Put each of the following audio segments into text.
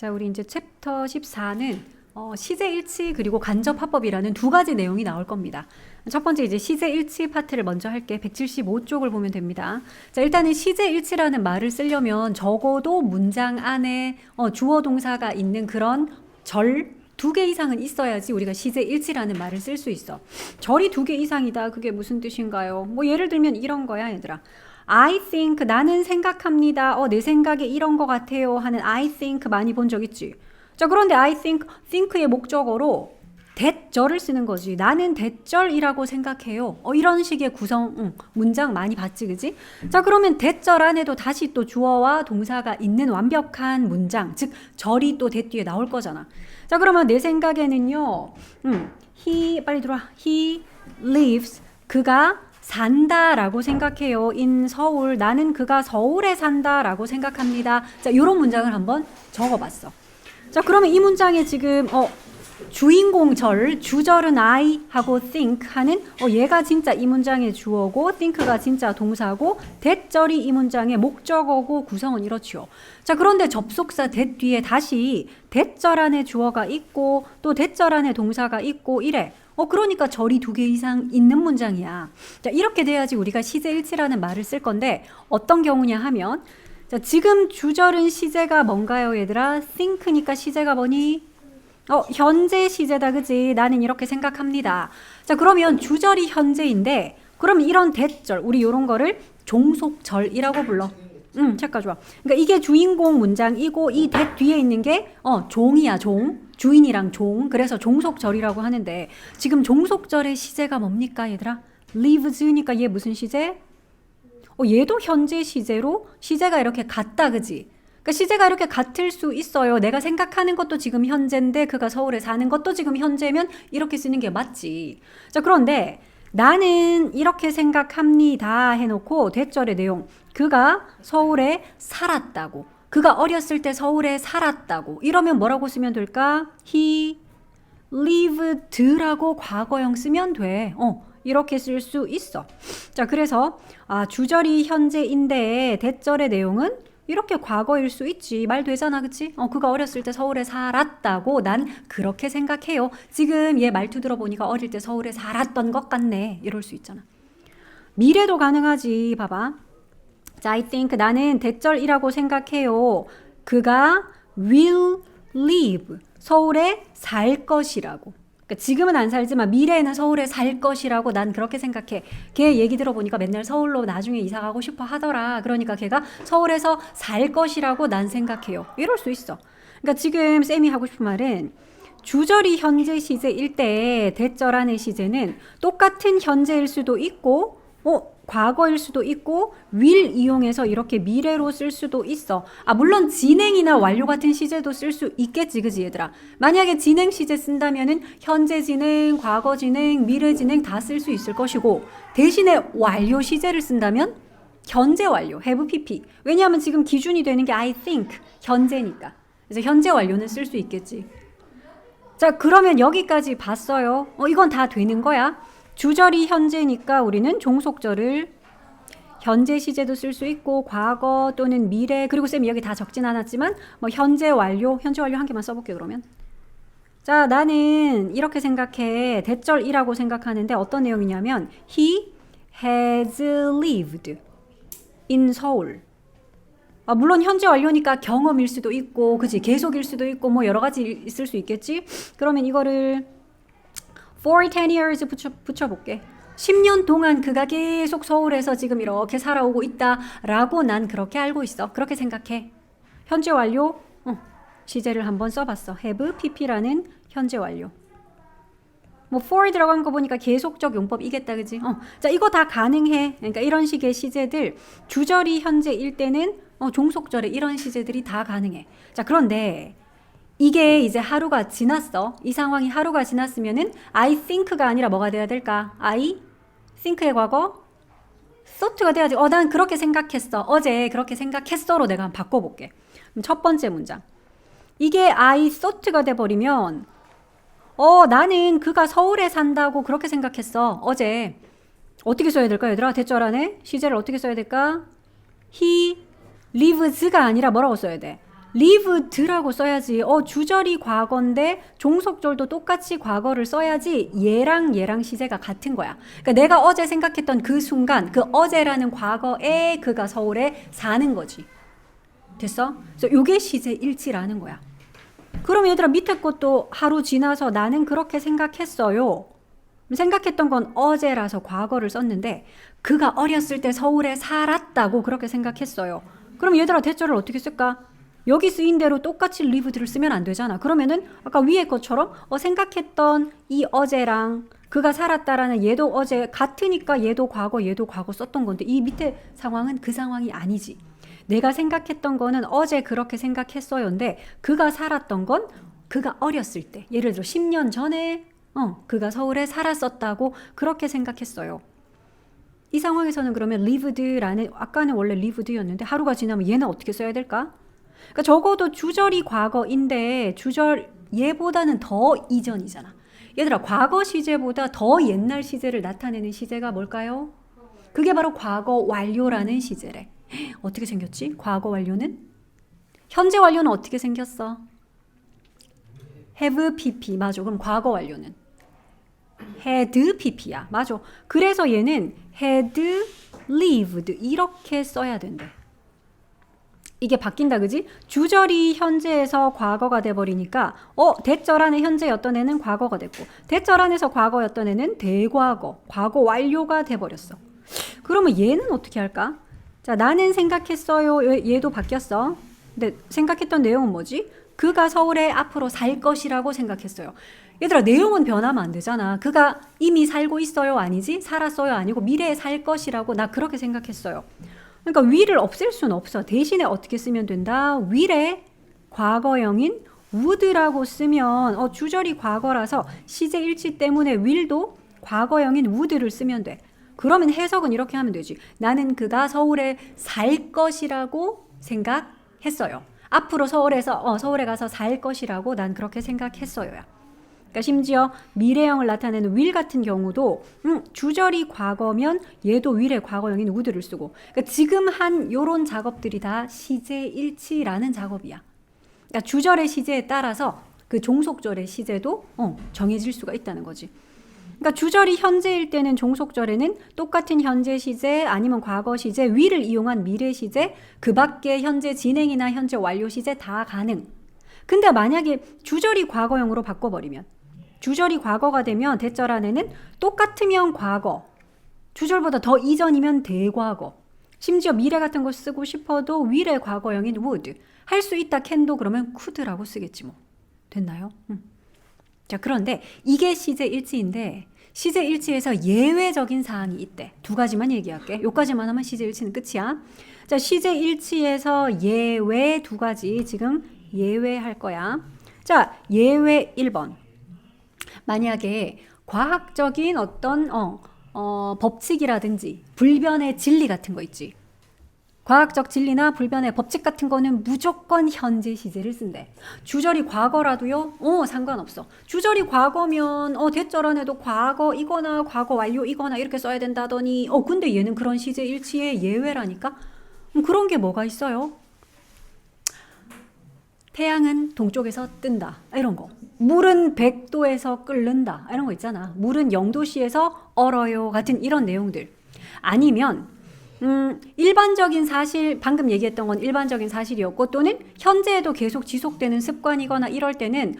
자, 우리 이제 챕터 14는 시제일치 그리고 간접화법이라는 두 가지 내용이 나올 겁니다. 첫 번째 이제 시제일치 파트를 먼저 할게. 175쪽을 보면 됩니다. 자, 일단은 시제일치라는 말을 쓰려면 적어도 문장 안에 주어 동사가 있는 그런 절 두 개 이상은 있어야지 우리가 시제일치라는 말을 쓸 수 있어. 절이 두 개 이상이다. 그게 무슨 뜻인가요? 뭐 예를 들면 이런 거야, 얘들아. I think, 나는 생각합니다. 내 생각에 이런 거 같아요 하는 I think 많이 본 적 있지. 자, 그런데 I think의 목적어로 대절을 쓰는 거지. 나는 대절이라고 생각해요. 이런 식의 구성, 문장 많이 봤지, 그지? 자, 그러면 대절 안에도 다시 또 주어와 동사가 있는 완벽한 문장, 즉 절이 또 대 뒤에 나올 거잖아. 자, 그러면 내 생각에는요, 빨리 들어와. He lives, 그가 산다라고 생각해요. in 서울, 나는 그가 서울에 산다라고 생각합니다. 자, 이런 문장을 한번 적어봤어. 자, 그러면 이 문장에 지금 주인공 절, 주절은 I 하고 think 하는 얘가 진짜 이 문장의 주어고 think가 진짜 동사고 대절이 이 문장의 목적어고 구성은 이렇지요. 자, 그런데 접속사 대 뒤에 다시 대절 안에 주어가 있고 또 대절 안에 동사가 있고 이래. 그러니까 절이 두 개 이상 있는 문장이야. 자, 이렇게 돼야지 우리가 시제일치라는 말을 쓸 건데 어떤 경우냐 하면 자, 지금 주절은 시제가 뭔가요, 얘들아? think니까 시제가 뭐니? 현재 시제다, 그지? 나는 이렇게 생각합니다. 자, 그러면 주절이 현재인데 그러면 이런 대절, 우리 이런 거를 종속절이라고 불러. 잠깐 좋아. 그러니까 이게 주인공 문장이고 이 대 뒤에 있는 게 종이야, 종. 주인이랑 종. 그래서 종속절이라고 하는데 지금 종속절의 시제가 뭡니까, 얘들아? lives니까 얘 무슨 시제? 얘도 현재 시제로 시제가 이렇게 같다, 그지? 그러니까 시제가 이렇게 같을 수 있어요. 내가 생각하는 것도 지금 현재인데 그가 서울에 사는 것도 지금 현재면 이렇게 쓰는 게 맞지. 자, 그런데 나는 이렇게 생각합니다 해놓고 대절의 내용, 그가 서울에 살았다고, 그가 어렸을 때 서울에 살았다고 이러면 뭐라고 쓰면 될까? He lived라고 과거형 쓰면 돼. 이렇게 쓸 수 있어. 자, 그래서 주절이 현재인데 대절의 내용은 이렇게 과거일 수 있지. 말 되잖아, 그치? 그가 어렸을 때 서울에 살았다고 난 그렇게 생각해요. 지금 얘 말투 들어보니까 어릴 때 서울에 살았던 것 같네. 이럴 수 있잖아. 미래도 가능하지. 봐봐. 자, I think, 나는 대절이라고 생각해요. 그가 will live, 서울에 살 것이라고. 그러니까 지금은 안 살지만 미래에는 서울에 살 것이라고 난 그렇게 생각해. 걔 얘기 들어보니까 맨날 서울로 나중에 이사 가고 싶어 하더라. 그러니까 걔가 서울에서 살 것이라고 난 생각해요. 이럴 수 있어. 그러니까 지금 쌤이 하고 싶은 말은 주절이 현재 시제일 때 대절 안의 시제는 똑같은 현재일 수도 있고 과거일 수도 있고 will 이용해서 이렇게 미래로 쓸 수도 있어. 물론 진행이나 완료 같은 시제도 쓸 수 있겠지, 그지 얘들아? 만약에 진행 시제 쓴다면은 현재 진행, 과거 진행, 미래 진행 다 쓸 수 있을 것이고 대신에 완료 시제를 쓴다면 현재 완료, have pp. 왜냐하면 지금 기준이 되는 게 I think, 현재니까. 그래서 현재 완료는 쓸 수 있겠지. 자, 그러면 여기까지 봤어요. 이건 다 되는 거야. 주절이 현재니까 우리는 종속절을 현재 시제도 쓸 수 있고 과거 또는 미래, 그리고 쌤이 여기 다 적진 않았지만 현재 완료 한 개만 써볼게요. 그러면 자, 나는 이렇게 생각해. 대절이라고 생각하는데 어떤 내용이냐면 He has lived in 서울. 물론 현재 완료니까 경험일 수도 있고 그치, 계속일 수도 있고 여러 가지 있을 수 있겠지. 그러면 이거를 for 10 years 붙여볼게. 10년 동안 그가 계속 서울에서 지금 이렇게 살아오고 있다라고 난 그렇게 알고 있어. 그렇게 생각해. 현재 완료 시제를 한번 써봤어. have pp라는 현재 완료. for 들어간 거 보니까 계속적 용법이겠다, 그지? 자, 이거 다 가능해. 그러니까 이런 식의 시제들 주절이 현재일 때는 종속절에 이런 시제들이 다 가능해. 자, 그런데 이게 이제 하루가 지났어. 이 상황이 하루가 지났으면은 I think가 아니라 뭐가 돼야 될까? I think의 과거 thought가 돼야지. 난 그렇게 생각했어. 어제 그렇게 생각했어로 내가 한번 바꿔볼게. 그럼 첫 번째 문장. 이게 I thought가 돼버리면 나는 그가 서울에 산다고 그렇게 생각했어. 어제. 어떻게 써야 될까, 얘들아? 대절 안에 시제를 어떻게 써야 될까? He lives가 아니라 뭐라고 써야 돼? lived라고 써야지. 주절이 과거인데 종속절도 똑같이 과거를 써야지 얘랑 시제가 같은 거야. 그러니까 내가 어제 생각했던 그 순간, 그 어제라는 과거에 그가 서울에 사는 거지. 됐어? 그래서 요게 시제 일치라는 거야. 그럼 얘들아 밑에 것도 하루 지나서 나는 그렇게 생각했어요. 생각했던 건 어제라서 과거를 썼는데 그가 어렸을 때 서울에 살았다고 그렇게 생각했어요. 그럼 얘들아 대절을 어떻게 쓸까? 여기 쓰인 대로 똑같이 lived를 쓰면 안 되잖아. 그러면은 아까 위에 것처럼 생각했던 이 어제랑 그가 살았다라는 얘도 어제 같으니까 얘도 과거 썼던 건데 이 밑에 상황은 그 상황이 아니지. 내가 생각했던 거는 어제 그렇게 생각했어요인데 그가 살았던 건 그가 어렸을 때 예를 들어 10년 전에 그가 서울에 살았었다고 그렇게 생각했어요. 이 상황에서는 그러면 lived라는 아까는 원래 lived였는데 하루가 지나면 얘는 어떻게 써야 될까? 그러니까 적어도 주절이 과거인데 주절 얘보다는 더 이전이잖아. 얘들아 과거 시제보다 더 옛날 시제를 나타내는 시제가 뭘까요? 그게 바로 과거 완료라는 시제래. 어떻게 생겼지? 과거 완료는? 현재 완료는 어떻게 생겼어? have pp 맞아. 그럼 과거 완료는 had pp야. 맞아. 그래서 얘는 had lived 이렇게 써야 된대. 이게 바뀐다 그지? 주절이 현재에서 과거가 돼버리니까 대절 안에 현재였던 애는 과거가 됐고 대절 안에서 과거였던 애는 대과거, 과거 완료가 돼버렸어. 그러면 얘는 어떻게 할까? 자, 나는 생각했어요. 얘도 바뀌었어. 근데 생각했던 내용은 뭐지? 그가 서울에 앞으로 살 것이라고 생각했어요. 얘들아 내용은 변하면 안 되잖아. 그가 이미 살고 있어요 아니지? 살았어요 아니고 미래에 살 것이라고 나 그렇게 생각했어요. 그러니까 will을 없앨 수는 없어. 대신에 어떻게 쓰면 된다? will에 과거형인 would라고 쓰면 주절이 과거라서 시제 일치 때문에 will도 과거형인 would를 쓰면 돼. 그러면 해석은 이렇게 하면 되지. 나는 그가 서울에 살 것이라고 생각했어요. 앞으로 서울에 가서 살 것이라고 난 그렇게 생각했어요. 그러니까 심지어 미래형을 나타내는 will 같은 경우도 주절이 과거면 얘도 will의 과거형인 would를 쓰고 그러니까 지금 한 요런 작업들이 다 시제 일치라는 작업이야. 그러니까 주절의 시제에 따라서 그 종속절의 시제도 정해질 수가 있다는 거지. 그러니까 주절이 현재일 때는 종속절에는 똑같은 현재 시제 아니면 과거 시제, will을 이용한 미래 시제, 그 밖에 현재 진행이나 현재 완료 시제 다 가능. 근데 만약에 주절이 과거형으로 바꿔버리면 주절이 과거가 되면 대절 안에는 똑같으면 과거, 주절보다 더 이전이면 대과거, 심지어 미래 같은 거 쓰고 싶어도 will의 과거형인 would, 할 수 있다 can도 그러면 could라고 쓰겠지 뭐. 됐나요? 자, 그런데 이게 시제 일치인데 시제 일치에서 예외적인 사항이 있대. 두 가지만 얘기할게. 요까지만 하면 시제 일치는 끝이야. 자, 시제 일치에서 예외 두 가지 지금 예외할 거야. 자, 예외 1번. 만약에 과학적인 어떤 법칙이라든지 불변의 진리 같은 거 있지. 과학적 진리나 불변의 법칙 같은 거는 무조건 현재 시제를 쓴대. 주절이 과거라도요? 상관없어. 주절이 과거면 대절 안에도 과거이거나 과거 완료이거나 이렇게 써야 된다더니 근데 얘는 그런 시제 일치의 예외라니까? 그런 게 뭐가 있어요? 태양은 동쪽에서 뜬다. 이런 거. 물은 100도에서 끓는다. 이런 거 있잖아. 물은 0도씨에서 얼어요. 같은 이런 내용들. 아니면 일반적인 사실, 방금 얘기했던 건 일반적인 사실이었고 또는 현재에도 계속 지속되는 습관이거나 이럴 때는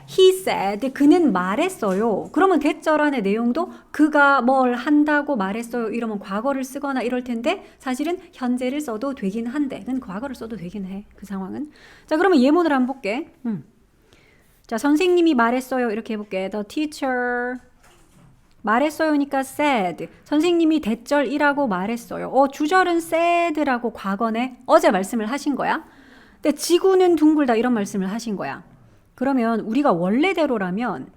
he said, 그는 말했어요. 그러면 대절 안의 내용도 그가 뭘 한다고 말했어요. 이러면 과거를 쓰거나 이럴 텐데 사실은 현재를 써도 되긴 한데 그건 과거를 써도 되긴 해. 그 상황은. 자, 그러면 예문을 한번 볼게. 자, 선생님이 말했어요. 이렇게 해볼게. The teacher 말했어요니까 said. 선생님이 대절이라고 말했어요. 주절은 said라고 과거네. 어제 말씀을 하신 거야. 근데 지구는 둥글다 이런 말씀을 하신 거야. 그러면 우리가 원래대로라면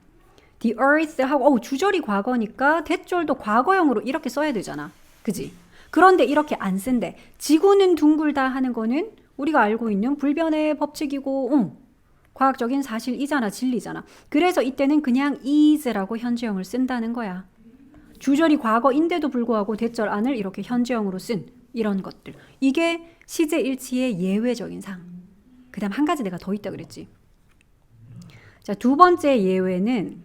the earth 하고 주절이 과거니까 대절도 과거형으로 이렇게 써야 되잖아. 그지? 그런데 이렇게 안 쓴대. 지구는 둥글다 하는 거는 우리가 알고 있는 불변의 법칙이고 과학적인 사실이잖아. 진리잖아. 그래서 이때는 그냥 is라고 현재형을 쓴다는 거야. 주절이 과거인데도 불구하고 대절 안을 이렇게 현재형으로 쓴 이런 것들. 이게 시제 일치의 예외적인 상. 그 다음 한 가지 내가 더 있다 그랬지. 자, 두 번째 예외는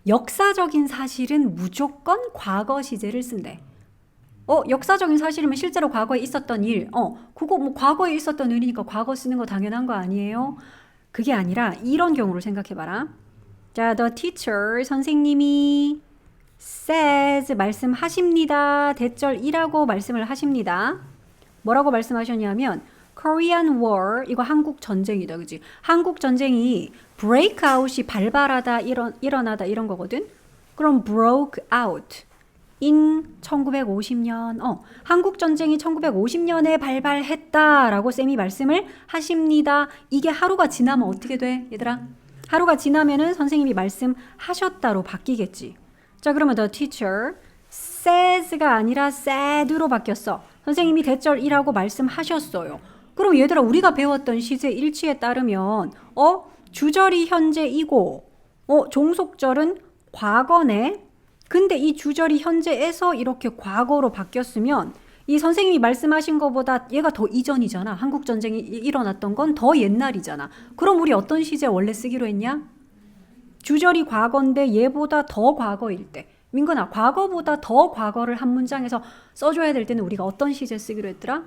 역사적인 사실은 무조건 과거 시제를 쓴대. 역사적인 사실이면 실제로 과거에 있었던 일. 그거 뭐 과거에 있었던 일이니까 과거 쓰는 거 당연한 거 아니에요? 그게 아니라 이런 경우를 생각해봐라. 자, the teacher, 선생님이 says, 말씀하십니다. 대절이라고 말씀을 하십니다. 뭐라고 말씀하셨냐면 Korean War, 이거 한국 전쟁이다, 그지? 한국 전쟁이 breakout이 발발하다, 일어나다 이런 거거든? 그럼 broke out in 1950년, 한국 전쟁이 1950년에 발발했다라고 쌤이 말씀을 하십니다. 이게 하루가 지나면 어떻게 돼, 얘들아? 하루가 지나면은 선생님이 말씀하셨다로 바뀌겠지. 자, 그러면 the teacher says가 아니라 said로 바뀌었어. 선생님이 대절이라고 말씀하셨어요. 그럼 얘들아, 우리가 배웠던 시제 일치에 따르면 주절이 현재이고 종속절은 과거네. 근데 이 주절이 현재에서 이렇게 과거로 바뀌었으면 이 선생님이 말씀하신 것보다 얘가 더 이전이잖아. 한국 전쟁이 일어났던 건 더 옛날이잖아. 그럼 우리 어떤 시제 원래 쓰기로 했냐? 주절이 과거인데 얘보다 더 과거일 때. 민건아, 과거보다 더 과거를 한 문장에서 써줘야 될 때는 우리가 어떤 시제 쓰기로 했더라?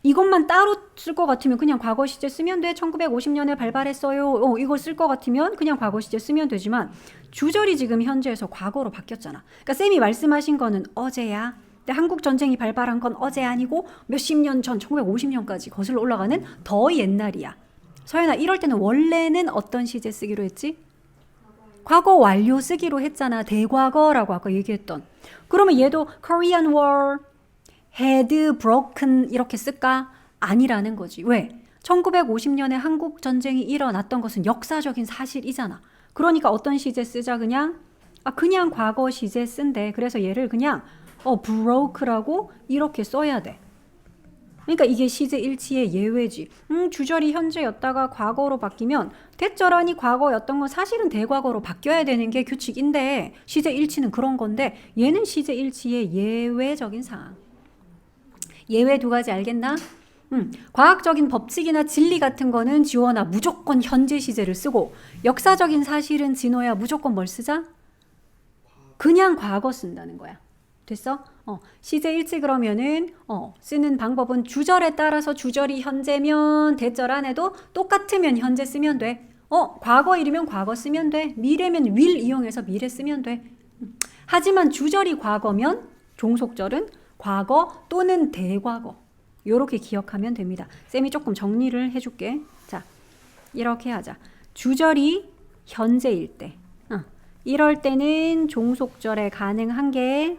이것만 따로 쓸 것 같으면 그냥 과거 시제 쓰면 돼. 1950년에 발발했어요. 이걸 쓸 것 같으면 그냥 과거 시제 쓰면 되지만 주절이 지금 현재에서 과거로 바뀌었잖아. 그러니까 쌤이 말씀하신 거는 어제야. 근데 한국 전쟁이 발발한 건 어제 아니고 몇십 년 전 1950년까지 거슬러 올라가는 더 옛날이야. 서연아, 이럴 때는 원래는 어떤 시제 쓰기로 했지? 과거 완료 쓰기로 했잖아. 대과거라고 아까 얘기했던. 그러면 얘도 Korean War had broken 이렇게 쓸까? 아니라는 거지. 왜? 1950년에 한국 전쟁이 일어났던 것은 역사적인 사실이잖아. 그러니까 어떤 시제 쓰자 그냥? 그냥 과거 시제 쓴대. 그래서 얘를 그냥 broke라고 이렇게 써야 돼. 그러니까 이게 시제 일치의 예외지. 주절이 현재였다가 과거로 바뀌면 대절하니 과거였던 건 사실은 대과거로 바뀌어야 되는 게 규칙인데 시제 일치는 그런 건데 얘는 시제 일치의 예외적인 상황. 예외 두 가지 알겠나? 과학적인 법칙이나 진리 같은 거는 지원아 무조건 현재 시제를 쓰고 역사적인 사실은 진호야 무조건 뭘 쓰자? 그냥 과거 쓴다는 거야. 됐어? 시제 일치 그러면은 쓰는 방법은 주절에 따라서 주절이 현재면 대절 안에도 똑같으면 현재 쓰면 돼. 과거일이면 과거 쓰면 돼. 미래면 will 이용해서 미래 쓰면 돼. 하지만 주절이 과거면 종속절은 과거 또는 대과거. 요렇게 기억하면 됩니다. 쌤이 조금 정리를 해줄게. 자, 이렇게 하자. 주절이 현재일 때. 이럴 때는 종속절에 가능한 게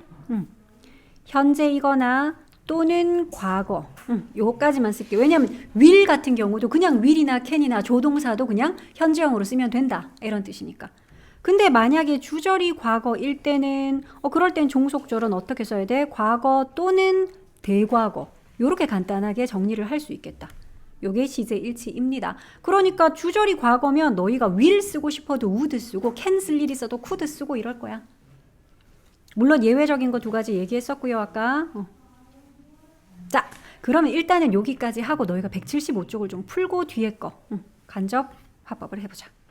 현재이거나 또는 과거. 요거까지만 쓸게요. 왜냐면 will 같은 경우도 그냥 will이나 can이나 조동사도 그냥 현재형으로 쓰면 된다. 이런 뜻이니까. 근데 만약에 주절이 과거일 때는 그럴 땐 종속절은 어떻게 써야 돼? 과거 또는 대과거. 요렇게 간단하게 정리를 할 수 있겠다. 요게 시제 일치입니다. 그러니까 주절이 과거면 너희가 will 쓰고 싶어도 would 쓰고 can 쓸 일이 있어도 could 쓰고 이럴 거야. 물론 예외적인 거 두 가지 얘기했었고요, 아까. 자, 그러면 일단은 여기까지 하고 너희가 175쪽을 좀 풀고 뒤에 거 간접 화법을 해보자.